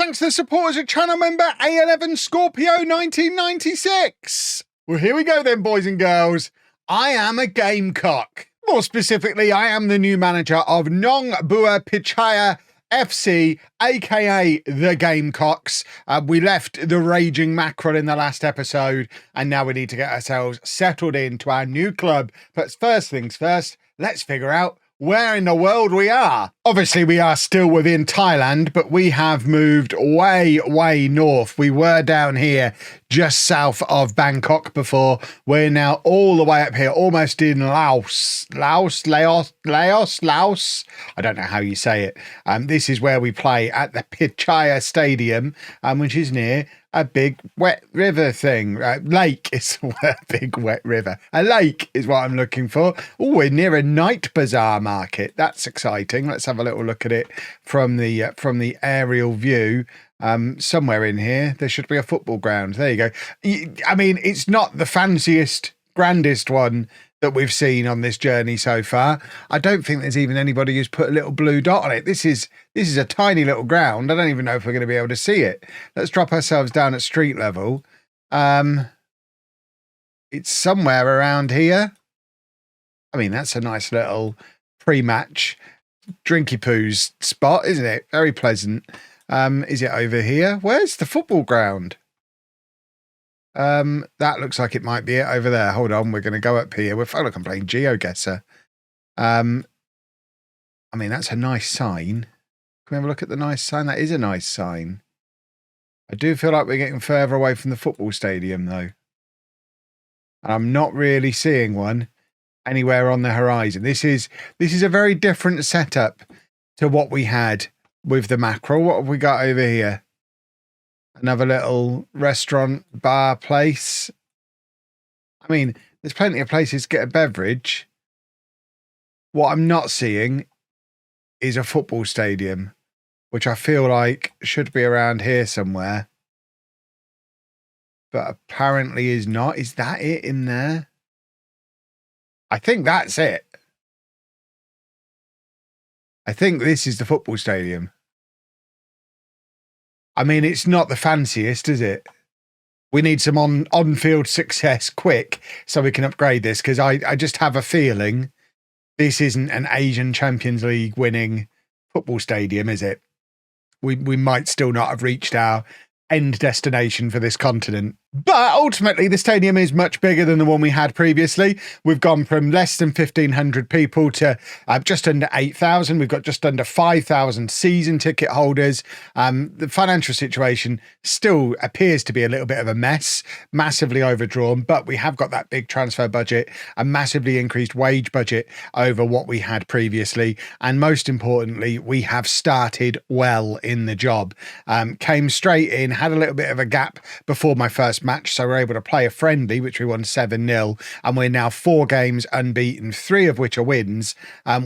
thanks to the supporters of channel member A11 Scorpio 1996. Well, here we go then, boys and girls. I am a Gamecock. More specifically, I am the new manager of Nong Bua Pitchaya FC, aka the Gamecocks. We left the raging mackerel in the last episode, and now we need to get ourselves settled into our new club. But first things first, let's figure out where in the world we are. Obviously, we are still within Thailand, but we have moved way north. We were down here just south of Bangkok before. We're now all the way up here, almost in Laos. Laos. I don't know how you say it. This is where we play at the Pitchaya Stadium, which is near a big wet river thing. Lake is a big wet river. A lake is what I'm looking for. Oh, we're near a night bazaar market. That's exciting. Let's have a little look at it from the aerial view. Somewhere in here, there should be a football ground. There you go. I mean, it's not the fanciest, grandest one that we've seen on this journey so far. I don't think there's even anybody who's put a little blue dot on it. This is a tiny little ground. I don't even know if we're going to be able to see it. Let's drop ourselves down at street level. It's somewhere around here. I mean, that's a nice little pre-match drinky poos spot, isn't it? Very pleasant. Is it over here? Where's the football ground? That looks like it might be it over there. Hold on, we're going to go up here. We feel like I'm playing GeoGuessr. I mean, that's a nice sign. Can we have a look at the nice sign? That is a nice sign. I do feel like we're getting further away from the football stadium, though. And I'm not really seeing one anywhere on the horizon. This is a very different setup to what we had with the mackerel. What have we got over here? Another little restaurant, bar place. I mean, there's plenty of places to get a beverage. What I'm not seeing is a football stadium, which I feel like should be around here somewhere. But apparently is not. Is that it in there? I think that's it. I think this is the football stadium. I mean, it's not the fanciest, is it? We need some on-field success quick so we can upgrade this, because I just have a feeling this isn't an Asian Champions League winning football stadium, is it? We might still not have reached our end destination for this continent. But ultimately, the stadium is much bigger than the one we had previously. We've gone from less than 1,500 people to just under 8,000. We've got just under 5,000 season ticket holders. The financial situation still appears to be a little bit of a mess, massively overdrawn, but we have got that big transfer budget, a massively increased wage budget over what we had previously. And most importantly, we have started well in the job. Came straight in, had a little bit of a gap before my first match, so we're able to play a friendly, which we won 7-0, and we're now 4 games unbeaten, 3 of which are wins,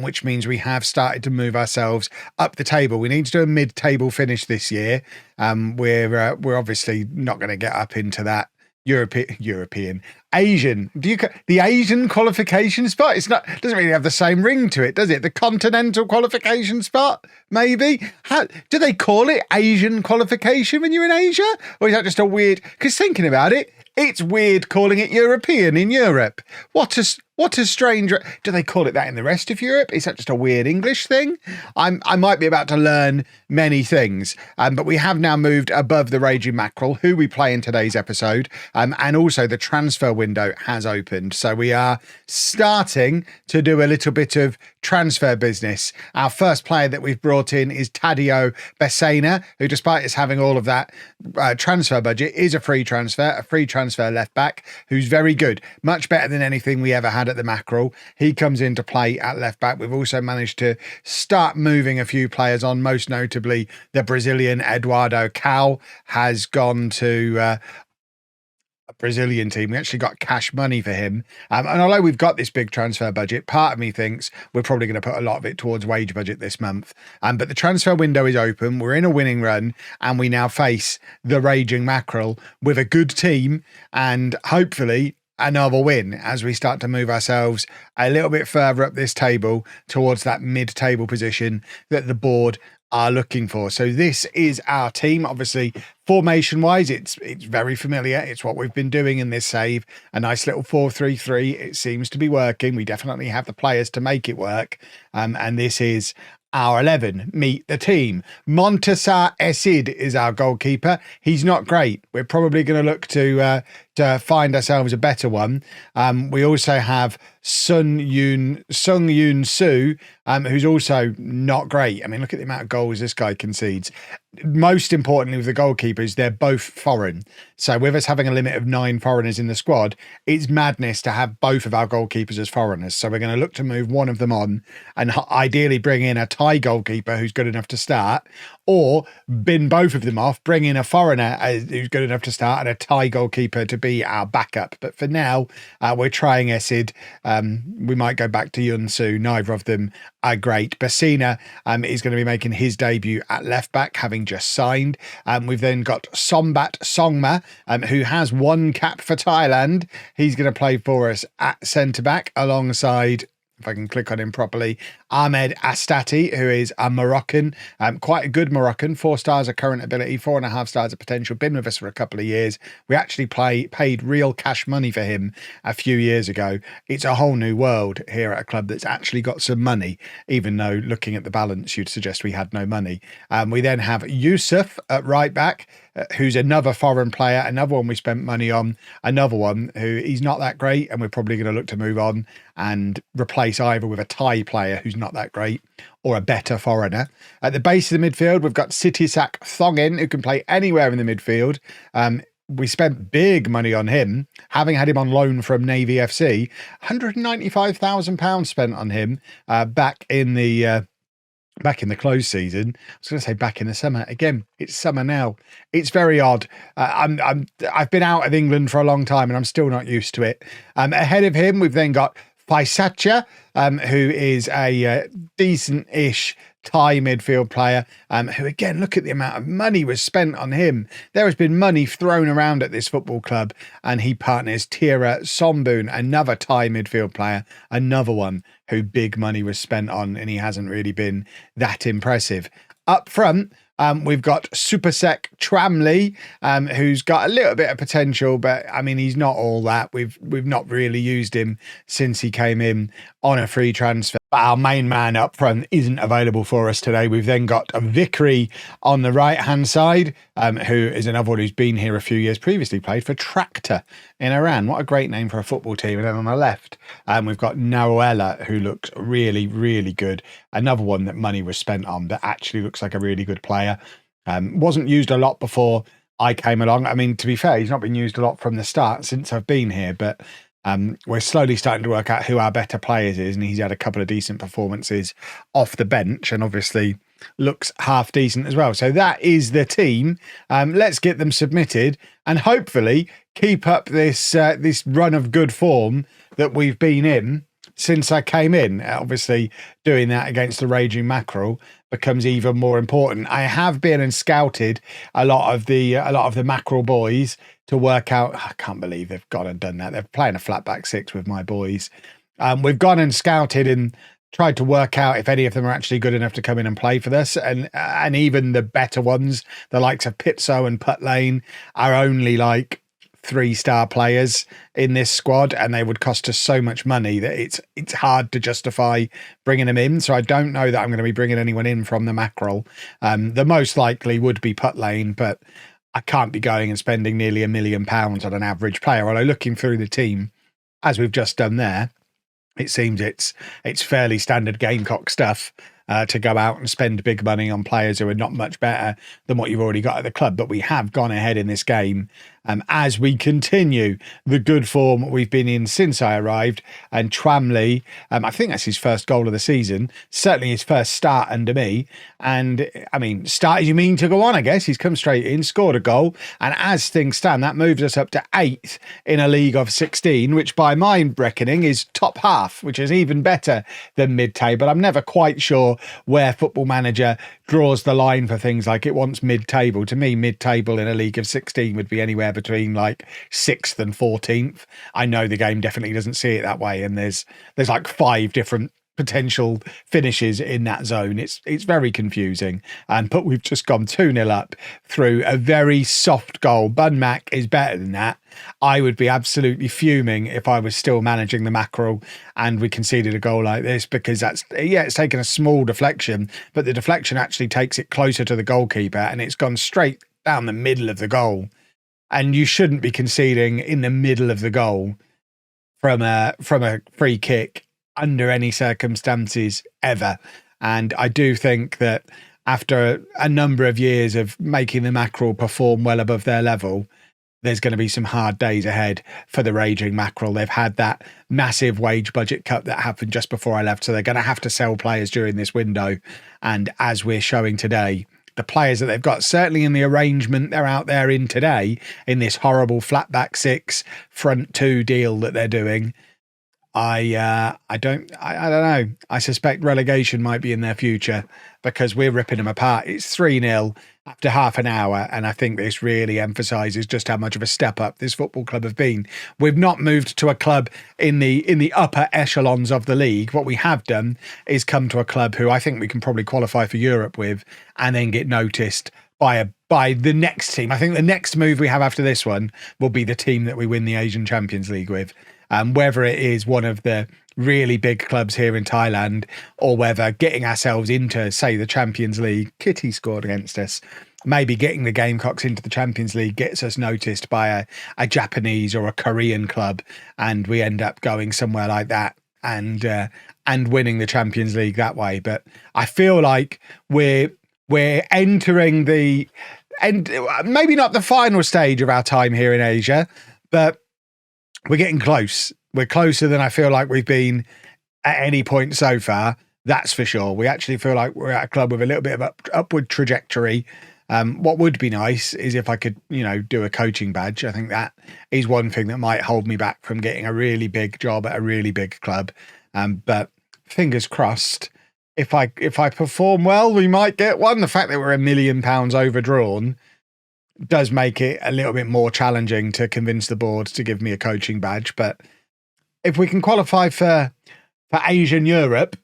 which means we have started to move ourselves up the table. We need to do a mid-table finish this year. We're obviously not going to get up into that Asian. The Asian qualification spot? Doesn't really have the same ring to it, does it? The continental qualification spot, maybe? How do they call it Asian qualification when you're in Asia? Or is that just a weird? Because thinking about it, it's weird calling it European in Europe. What a strange... Do they call it that in the rest of Europe? Is that just a weird English thing? I might be about to learn many things, but we have now moved above the raging mackerel, who we play in today's episode, and also the transfer window has opened. So we are starting to do a little bit of transfer business. Our first player that we've brought in is Tadio Besena, who, despite us having all of that transfer budget, is a free transfer left back, who's very good, much better than anything we ever had at the mackerel. He comes into play at left back. We've also managed to start moving a few players on, most notably the Brazilian Eduardo Cal has gone to a Brazilian team. We actually got cash money for him. And although we've got this big transfer budget, part of me thinks we're probably going to put a lot of it towards wage budget this month. But the transfer window is open. We're in a winning run, and we now face the raging mackerel with a good team and hopefully another win as we start to move ourselves a little bit further up this table towards that mid-table position that the board are looking for. So this is our team. Obviously, formation-wise, it's very familiar. It's what we've been doing in this save. A nice little 4-3-3. It seems to be working. We definitely have the players to make it work. And this is our 11. Meet the team. Montasar Esid is our goalkeeper. He's not great. We're probably going to look to find ourselves a better one. We also have Sung Yoon Soo, who's also not great. I mean, look at the amount of goals this guy concedes. Most importantly with the goalkeepers, they're both foreign. So with us having a limit of 9 foreigners in the squad, it's madness to have both of our goalkeepers as foreigners. So we're going to look to move one of them on and ideally bring in a Thai goalkeeper who's good enough to start, or bin both of them off, bring in a foreigner who's good enough to start and a Thai goalkeeper to be our backup. But for now, we're trying Esid. We might go back to Yunsu. Neither of them are great. Basina is going to be making his debut at left back, having just signed. We've then got Sombat Songma, who has 1 cap for Thailand. He's going to play for us at centre back alongside, if I can click on him properly, Ahmed Astati, who is a Moroccan, quite a good Moroccan, 4 stars of current ability, 4.5 stars of potential, been with us for a couple of years. We actually paid real cash money for him a few years ago. It's a whole new world here at a club that's actually got some money, even though looking at the balance, you'd suggest we had no money. We then have Yusuf at right back, who's another foreign player, another one we spent money on, another one who he's not that great, and we're probably going to look to move on and replace either with a Thai player who's not that great or a better foreigner. At the base of the midfield, we've got Sitisak Thongin, who can play anywhere in the midfield. We spent big money on him, having had him on loan from Navy FC. £195,000 spent on him back in the close season. I was going to say back in the summer. Again, it's summer now. It's very odd. I've been out of England for a long time and I'm still not used to it. Ahead of him, we've then got Faisacha, who is a decent-ish Thai midfield player, who again, look at the amount of money was spent on him. There has been money thrown around at this football club, and he partners Tira Somboon, another Thai midfield player, another one who big money was spent on, and he hasn't really been that impressive. Up front, we've got Supersek Tramley, who's got a little bit of potential, but I mean, he's not all that. We've not really used him since he came in on a free transfer. But our main man up front isn't available for us today. We've then got a Vickery on the right-hand side, who is another one who's been here a few years, previously played for Tractor in Iran. What a great name for a football team. And then on the left, we've got Naruela, who looks really, really good. Another one that money was spent on, but actually looks like a really good player. Wasn't used a lot before I came along. I mean, to be fair, he's not been used a lot from the start since I've been here, but we're slowly starting to work out who our better players is, and he's had a couple of decent performances off the bench and obviously looks half decent as well. So that is the team. Let's get them submitted and hopefully keep up this run of good form that we've been in since I came in. Obviously doing that against the raging mackerel becomes even more important. I have been and scouted a lot of the mackerel boys to work out. I can't believe they've gone and done that. They're playing a flat back 6 with my boys. We've gone and scouted and tried to work out if any of them are actually good enough to come in and play for this. And even the better ones, the likes of Pitso and Putt Lane, are only like 3-star players in this squad, and they would cost us so much money that it's hard to justify bringing them in. So I don't know that I'm going to be bringing anyone in from the mackerel. The most likely would be Putt Lane, but I can't be going and spending nearly £1 million on an average player. Although looking through the team, as we've just done there, it seems it's fairly standard Gamecock stuff to go out and spend big money on players who are not much better than what you've already got at the club. But we have gone ahead in this game as we continue the good form we've been in since I arrived. And Tramley, I think that's his first goal of the season, certainly his first start under me. And I mean, start as you mean to go on, I guess. He's come straight in, scored a goal. And as things stand, that moves us up to 8th in a league of 16, which by my reckoning is top half, which is even better than mid-table. I'm never quite sure where Football Manager draws the line for things like it wants mid-table. To me, mid-table in a league of 16 would be anywhere between like 6th and 14th. I know the game definitely doesn't see it that way, and there's like 5 different potential finishes in that zone. It's very confusing. But we've just gone 2-0 up through a very soft goal. Bun Mac is better than that. I would be absolutely fuming if I was still managing the Mackerel and we conceded a goal like this, because it's taken a small deflection, but the deflection actually takes it closer to the goalkeeper and it's gone straight down the middle of the goal. And you shouldn't be conceding in the middle of the goal from a free kick under any circumstances ever. And I do think that after a number of years of making the Mackerel perform well above their level, there's going to be some hard days ahead for the raging Mackerel. They've had that massive wage budget cut that happened just before I left, so they're going to have to sell players during this window. And as we're showing today, the players that they've got, certainly in the arrangement they're out there in today, in this horrible flat back 6 front 2 deal that they're doing, I don't know. I suspect relegation might be in their future, because we're ripping them apart. It's 3-0 after half an hour, and I think this really emphasises just how much of a step up this football club have been. We've not moved to a club in the upper echelons of the league. What we have done is come to a club who I think we can probably qualify for Europe with, and then get noticed by the next team. I think the next move we have after this one will be the team that we win the Asian Champions League with. Whether it is one of the really big clubs here in Thailand, or whether getting ourselves into, say, the Champions League. Kitty scored against us. Maybe getting the Gamecocks into the Champions League gets us noticed by a Japanese or a Korean club, and we end up going somewhere like that and winning the Champions League that way. But I feel like we're entering maybe not the final stage of our time here in Asia, but we're getting close. We're closer than I feel like we've been at any point so far. That's for sure. We actually feel like we're at a club with a little bit of upward trajectory. What would be nice is if I could, do a coaching badge. I think that is one thing that might hold me back from getting a really big job at a really big club. But fingers crossed, if I perform well, we might get one. The fact that we're £1 million overdrawn does make it a little bit more challenging to convince the board to give me a coaching badge. But if we can qualify for Asian Europe,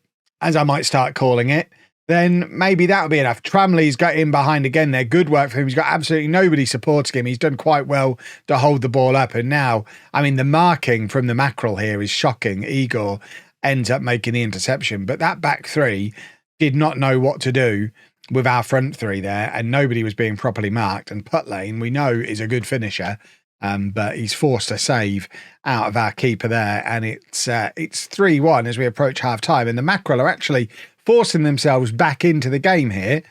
as I might start calling it, then maybe that'll be enough. Tramley's got in behind again. They're good work for him. He's got absolutely nobody supporting him. He's done quite well to hold the ball up. And now, the marking from the Mackerel here is shocking. Igor ends up making the interception, but that back 3 did not know what to do with our front 3 there, and nobody was being properly marked. And Putlane, we know, is a good finisher, but he's forced a save out of our keeper there, and it's 3-1 as we approach half time. And the Mackerel are actually forcing themselves back into the game here.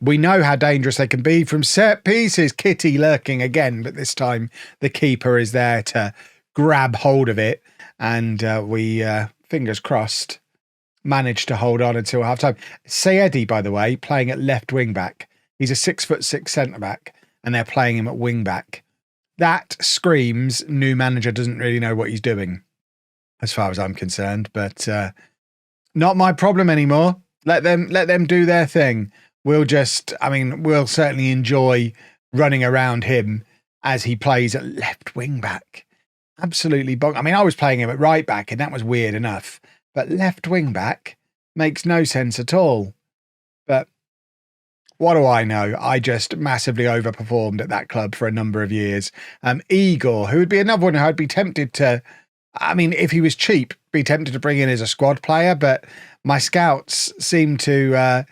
We know how dangerous they can be from set pieces. Kitty lurking again, but this time the keeper is there to grab hold of it, and we fingers crossed managed to hold on until half-time. Sayedi, by the way, playing at left wing-back. He's a 6'6" centre-back, and they're playing him at wing-back. That screams new manager doesn't really know what he's doing, as far as I'm concerned. But not my problem anymore. Let them do their thing. We'll certainly enjoy running around him as he plays at left wing-back. Absolutely I was playing him at right-back, and that was weird enough. But left wing back makes no sense at all. But what do I know? I just massively overperformed at that club for a number of years. Igor, who would be another one who I'd be tempted to, if he was cheap, be tempted to bring in as a squad player. But my scouts seem to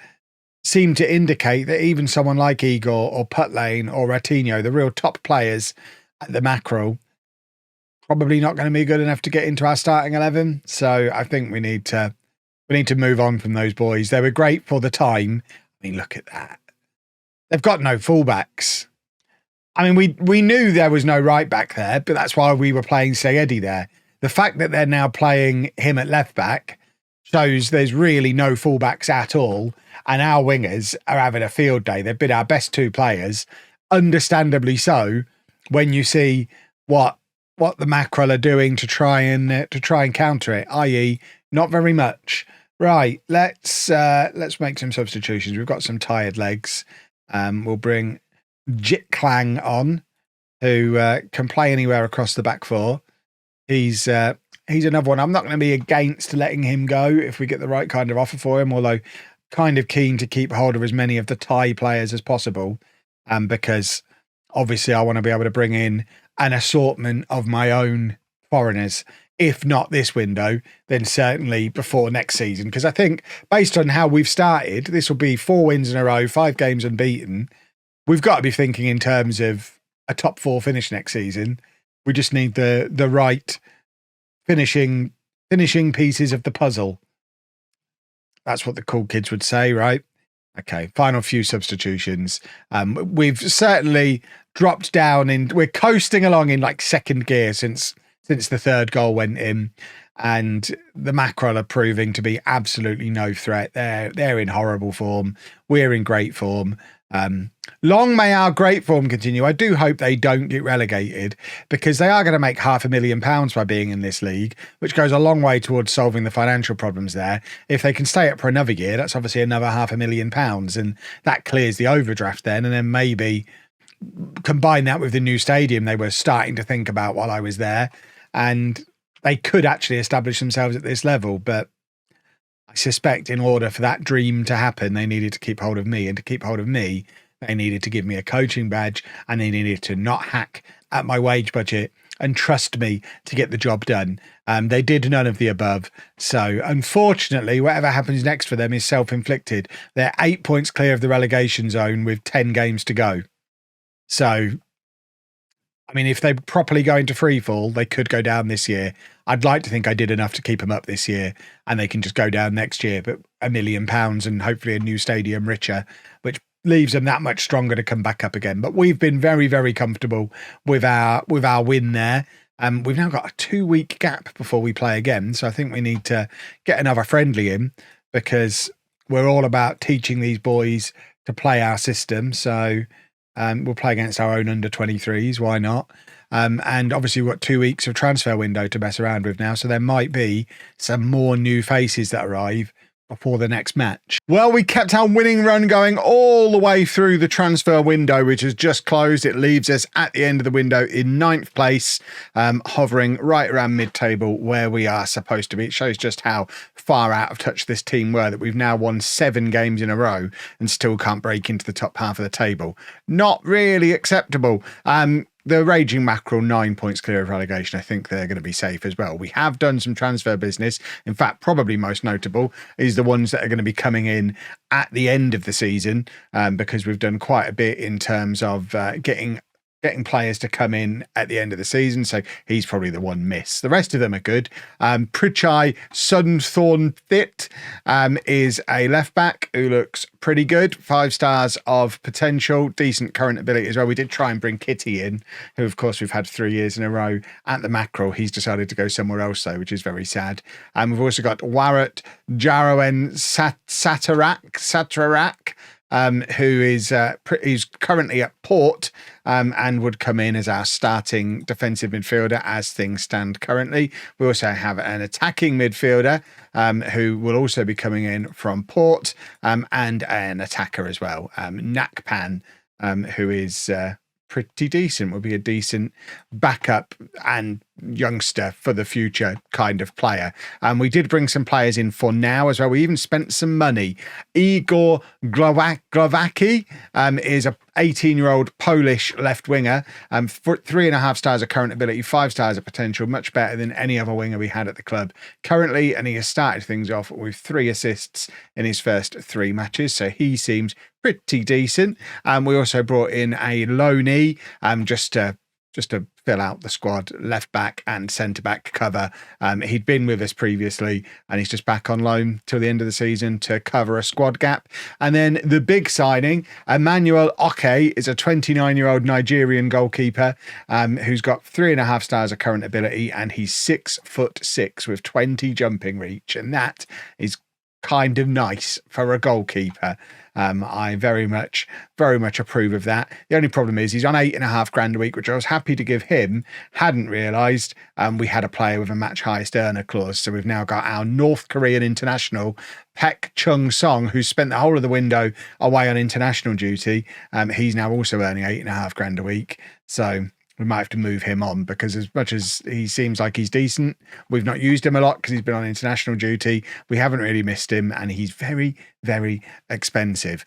indicate that even someone like Igor or Putlane or Ratinho, the real top players at the Mackerel, probably not going to be good enough to get into our starting 11. So I think we need to move on from those boys. They were great for the time. Look at that. They've got no fullbacks. We knew there was no right back there, but that's why we were playing Sayedi there. The fact that they're now playing him at left back shows there's really no fullbacks at all. And our wingers are having a field day. They've been our best 2 players, understandably so, when you see what the Mackerel are doing to try and counter it, i.e. not very much. Right, let's make some substitutions. We've got some tired legs. We'll bring Jit Klang on, who can play anywhere across the back 4. He's he's another one. I'm not going to be against letting him go if we get the right kind of offer for him, although kind of keen to keep hold of as many of the Thai players as possible, because obviously I want to be able to bring in an assortment of my own foreigners. If not this window, then certainly before next season. Because I think based on how we've started, this will be 4 wins in a row, 5 games unbeaten. We've got to be thinking in terms of a top 4 finish next season. We just need the right finishing pieces of the puzzle. That's what the cool kids would say, right? Okay, final few substitutions. We've certainly dropped down we're coasting along in like second gear since the third goal went in, and the Mackerel are proving to be absolutely no threat. They're in horrible form. We're in great form. Long may our great form continue. I do hope they don't get relegated, because they are going to make £500,000 by being in this league, which goes a long way towards solving the financial problems there. If they can stay up for another year, that's obviously another £500,000, and that clears the overdraft then, and then maybe combine that with the new stadium they were starting to think about while I was there, and they could actually establish themselves at this level. But I suspect in order for that dream to happen, they needed to keep hold of me, and to keep hold of me, they needed to give me a coaching badge, and they needed to not hack at my wage budget and trust me to get the job done. They did none of the above. So unfortunately, whatever happens next for them is self-inflicted. They're 8 points clear of the relegation zone with 10 games to go. So, I mean, if they properly go into free fall, they could go down this year. I'd like to think I did enough to keep them up this year, and they can just go down next year, but £1 million and hopefully a new stadium richer, which leaves them that much stronger to come back up again. But we've been very, very comfortable with our win there. We've now got a 2-week gap before we play again, so I think we need to get another friendly in, because we're all about teaching these boys to play our system. So we'll play against our own under-23s. Why not? And obviously we've got 2 weeks of transfer window to mess around with now. So there might be some more new faces that arrive before the next match. Well, we kept our winning run going all the way through the transfer window, which has just closed. It leaves us at the end of the window in 9th place, hovering right around mid-table where we are supposed to be. It shows just how far out of touch this team were, that we've now won 7 games in a row and still can't break into the top half of the table. Not really acceptable. The Raging Mackerel, 9 points clear of relegation. I think they're going to be safe as well. We have done some transfer business. In fact, probably most notable is the ones that are going to be coming in at the end of the season, because we've done quite a bit in terms of getting players to come in at the end of the season. So he's probably the one miss. The rest of them are good. Pitchaya FC is a left back who looks pretty good. 5 stars of potential, decent current ability as well. We did try and bring Kitty in, who of course we've had 3 years in a row at the Mackerel. He's decided to go somewhere else though, which is very sad. We've also got Warat Jarawen Satarak, who is currently at Port, and would come in as our starting defensive midfielder as things stand currently. We also have an attacking midfielder who will also be coming in from Port, and an attacker as well, Nakpan, who is pretty decent, will be a decent backup and youngster for the future kind of player. We did bring some players in for now as well. We even spent some money. Igor Glowacki is a 18-year-old Polish left winger, 3.5 stars of current ability, 5 stars of potential, much better than any other winger we had at the club currently, and he has started things off with 3 assists in his first 3 matches, so he seems pretty decent. We also brought in a loanee, just to fill out the squad, left back and centre back cover. He'd been with us previously, and he's just back on loan till the end of the season to cover a squad gap. And then the big signing, Emmanuel Oke, is a 29-year-old Nigerian goalkeeper who's got 3.5 stars of current ability, and he's 6'6" with 20 jumping reach, and that is kind of nice for a goalkeeper. I very much approve of that. The only problem is he's on £8,500 a week, which I was happy to give him. Hadn't realised we had a player with a match highest earner clause. So we've now got our North Korean international, Pek Chung Song, who spent the whole of the window away on international duty. He's now also earning £8,500 a week. So we might have to move him on, because as much as he seems like he's decent, we've not used him a lot because he's been on international duty. We haven't really missed him, and he's very, very expensive.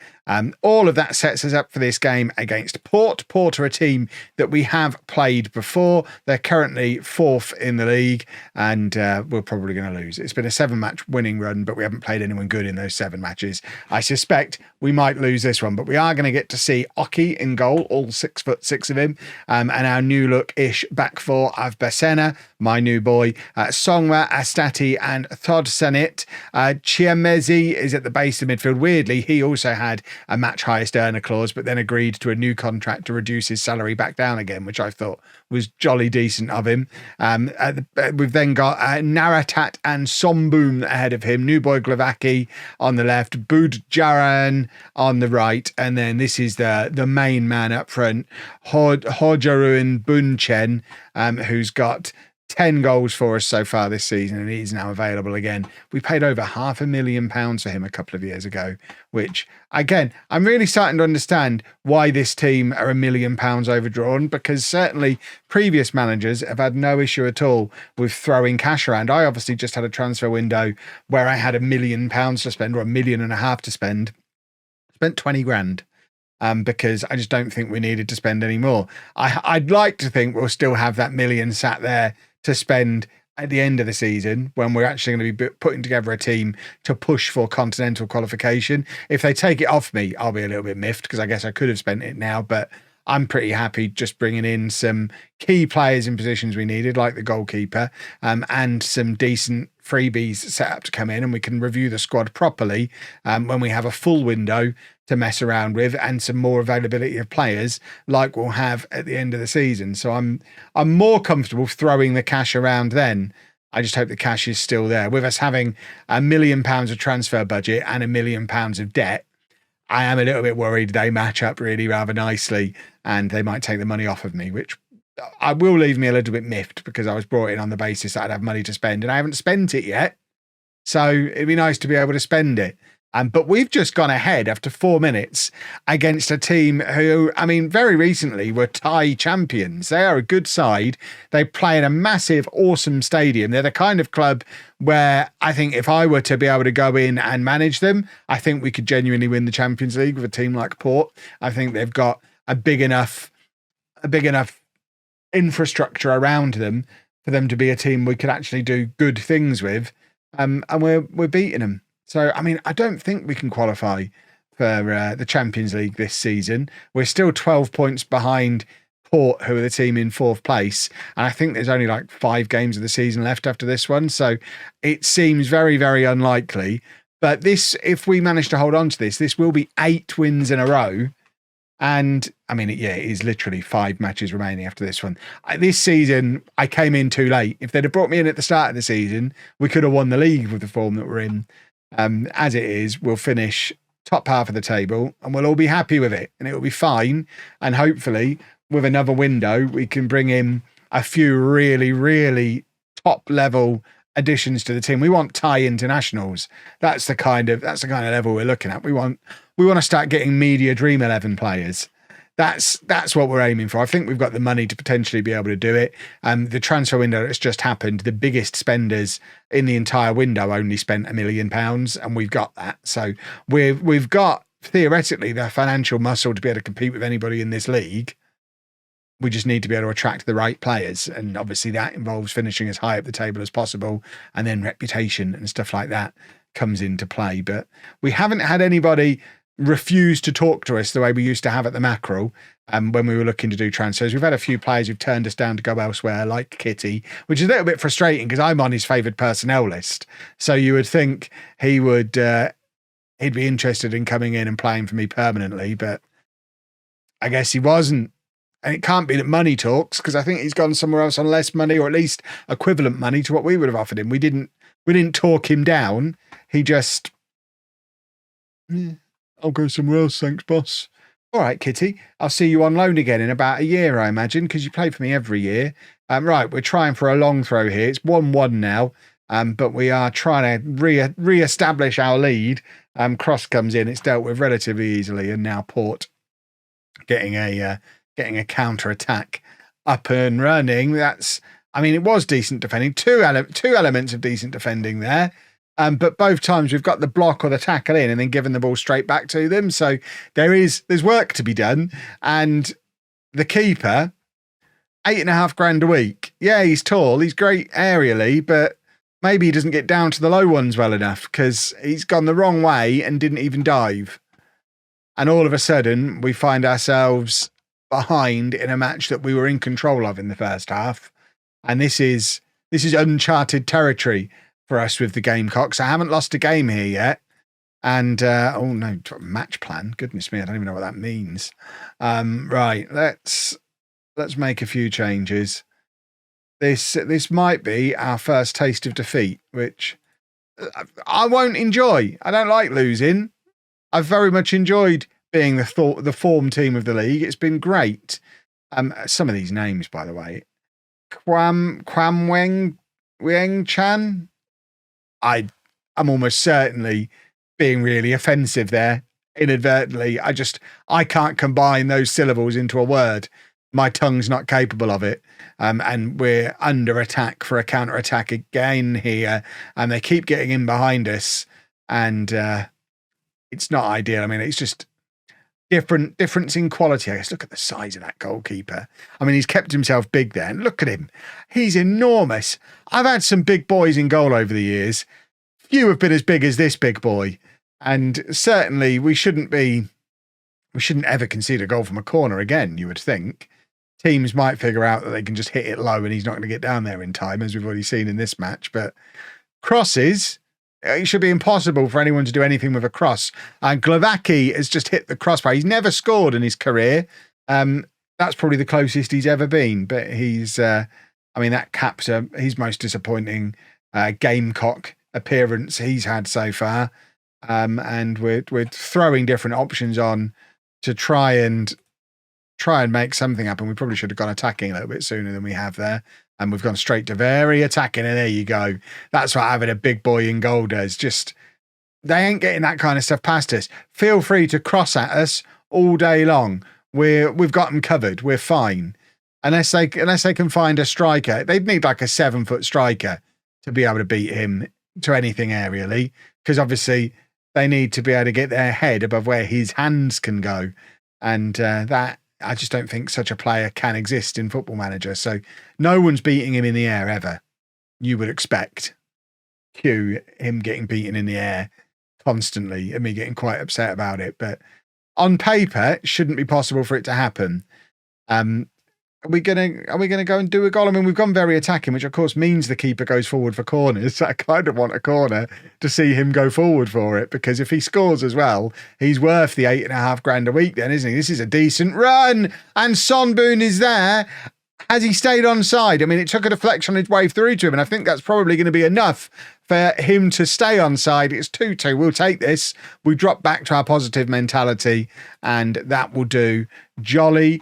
All of that sets us up for this game against Port. Port are a team that we have played before. They're currently 4th in the league, and we're probably going to lose. It's been a 7-match winning run, but we haven't played anyone good in those 7 matches. I suspect we might lose this one, but we are going to get to see Oki in goal, all 6'6" of him, and our new look-ish back four of Besena, my new boy, Songma, Astati, and Thod Sanit. Chiamezi is at the base of midfield. Weirdly, he also had a match highest earner clause, but then agreed to a new contract to reduce his salary back down again, which I thought was jolly decent of him. We've then got Naratat and Somboom ahead of him, New Boy Glavaki on the left, Budjaran on the right, and then this is the main man up front, Hojaruin Bunchen, who's got 10 goals for us so far this season, and he's now available again. We paid over £500,000 for him a couple of years ago, which, again, I'm really starting to understand why this team are £1 million overdrawn, because certainly previous managers have had no issue at all with throwing cash around. I obviously just had a transfer window where I had £1 million to spend, or £1.5 million to spend. Spent 20 grand. Because I just don't think we needed to spend any more. I'd like to think we'll still have that million sat there to spend at the end of the season, when we're actually going to be putting together a team to push for continental qualification. If they take it off me, I'll be a little bit miffed, because I guess I could have spent it now, but I'm pretty happy just bringing in some key players in positions we needed, like the goalkeeper, and some decent freebies set up to come in, and we can review the squad properly when we have a full window to mess around with, and some more availability of players like we'll have at the end of the season. So I'm more comfortable throwing the cash around then. I just hope the cash is still there. With us having £1 million of transfer budget and £1 million of debt, I am a little bit worried they match up really rather nicely, and they might take the money off of me, which I will leave me a little bit miffed, because I was brought in on the basis that I'd have money to spend, and I haven't spent it yet. So it'd be nice to be able to spend it. But we've just gone ahead after 4 minutes against a team who, I mean, very recently were Thai champions. They are a good side. They play in a massive, awesome stadium. They're the kind of club where I think if I were to be able to go in and manage them, I think we could genuinely win the Champions League with a team like Port. I think they've got a big enough infrastructure around them for them to be a team we could actually do good things with. And we're beating them. So, I mean, I don't think we can qualify for the Champions League this season. We're still 12 points behind Port, who are the team in 4th place. And I think there's only like 5 games of the season left after this one. So it seems very, very unlikely. But this, if we manage to hold on to this will be 8 wins in a row. And I mean, it is literally 5 matches remaining after this one. This season, I came in too late. If they'd have brought me in at the start of the season, we could have won the league with the form that we're in. As it is, we'll finish top half of the table, and we'll all be happy with it, and it will be fine. And hopefully, with another window, we can bring in a few really, really top level additions to the team. We want Thai internationals. That's the kind of level we're looking at. We want to start getting media dream 11 players. That's what we're aiming for. I think we've got the money to potentially be able to do it. The transfer window that's just happened, the biggest spenders in the entire window only spent £1 million, and we've got that. So we've got theoretically the financial muscle to be able to compete with anybody in this league. We just need to be able to attract the right players, and obviously that involves finishing as high up the table as possible, and then reputation and stuff like that comes into play. But we haven't had anybody refuse to talk to us the way we used to have at the Mackerel when we were looking to do transfers. We've had a few players who've turned us down to go elsewhere, like Kitty, which is a little bit frustrating because I'm on his favoured personnel list. So you would think he'd be interested in coming in and playing for me permanently, but I guess he wasn't. And it can't be that money talks, because I think he's gone somewhere else on less money, or at least equivalent money to what we would have offered him. We didn't talk him down. He just, I'll go somewhere else, thanks, boss. All right, Kitty, I'll see you on loan again in about a year, I imagine, because you play for me every year. Right, we're trying for a long throw here. It's 1-1 now, but we are trying to re-establish our lead. Cross comes in. It's dealt with relatively easily, and now Port getting a counter-attack up and running. I mean, it was decent defending. Two elements of decent defending there. But both times we've got the block or the tackle in and then given the ball straight back to them. So there's work to be done. And the keeper, $8,500 a week. Yeah, he's tall. He's great aerially, but maybe he doesn't get down to the low ones well enough because he's gone the wrong way and didn't even dive. And all of a sudden we find ourselves behind in a match that we were in control of in the first half. And this is uncharted territory for us with the Gamecocks. I haven't lost a game here yet. And, oh no, match plan. Goodness me, I don't even know what that means. Right, let's make a few changes. This might be our first taste of defeat, which I won't enjoy. I don't like losing. I've very much enjoyed being the form team of the league. It's been great. Some of these names, by the way. Kwam Weng Chan. I'm almost certainly being really offensive there, inadvertently. I can't combine those syllables into a word. My tongue's not capable of it. And we're under attack for a counter-attack again here. And they keep getting in behind us. And it's not ideal. I mean, it's just difference in quality. I guess look at the size of that goalkeeper. I mean, he's kept himself big there. And look at him. He's enormous. I've had some big boys in goal over the years. Few have been as big as this big boy. And certainly we shouldn't ever concede a goal from a corner again, you would think. Teams might figure out that they can just hit it low and he's not going to get down there in time, as we've already seen in this match. But crosses, it should be impossible for anyone to do anything with a cross. And Glavacki has just hit the crossbar. He's never scored in his career. That's probably the closest he's ever been. But that caps his most disappointing Gamecock appearance he's had so far. And we're throwing different options on to try and make something happen. We probably should have gone attacking a little bit sooner than we have there. And we've gone straight to very attacking. And there you go. That's what having a big boy in goal does. Just, they ain't getting that kind of stuff past us. Feel free to cross at us all day long. We've got them covered. We're fine. Unless they can find a striker. They'd need like a 7-foot striker to be able to beat him to anything aerially. Because obviously they need to be able to get their head above where his hands can go. And that, I just don't think such a player can exist in Football Manager. So no one's beating him in the air ever. You would expect. Cue him getting beaten in the air constantly and me getting quite upset about it. But on paper, it shouldn't be possible for it to happen. Are we gonna go and do a goal? I mean, we've gone very attacking, which of course means the keeper goes forward for corners. I kind of want a corner to see him go forward for it, because if he scores as well, he's worth the $8,500 a week then, isn't he? This is a decent run, and Sonboon is there. Has he stayed on side? I mean, it took a deflection on his way through to him, and I think that's probably going to be enough for him to stay on side. It's 2-2. We'll take this. We drop back to our positive mentality, and that will do jolly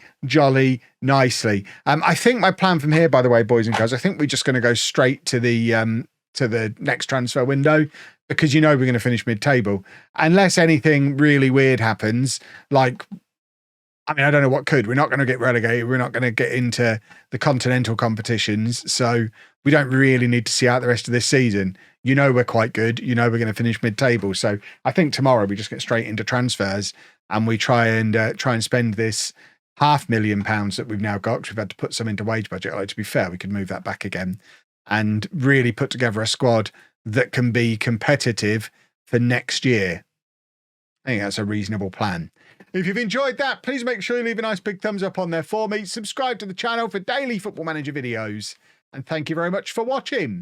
nicely. I think my plan from here, by the way, boys and girls, I think we're just going to go straight to the next transfer window, because we're going to finish mid-table. Unless anything really weird happens, like, I mean, I don't know what could. We're not going to get relegated. We're not going to get into the continental competitions. So we don't really need to see out the rest of this season. We're quite good. We're going to finish mid-table. So I think tomorrow we just get straight into transfers and we try and spend this £500,000 that we've now got, because we've had to put some into wage budget. Although, to be fair, we could move that back again and really put together a squad that can be competitive for next year. I think that's a reasonable plan. If you've enjoyed that, please make sure you leave a nice big thumbs up on there for me. Subscribe to the channel for daily Football Manager videos. And thank you very much for watching.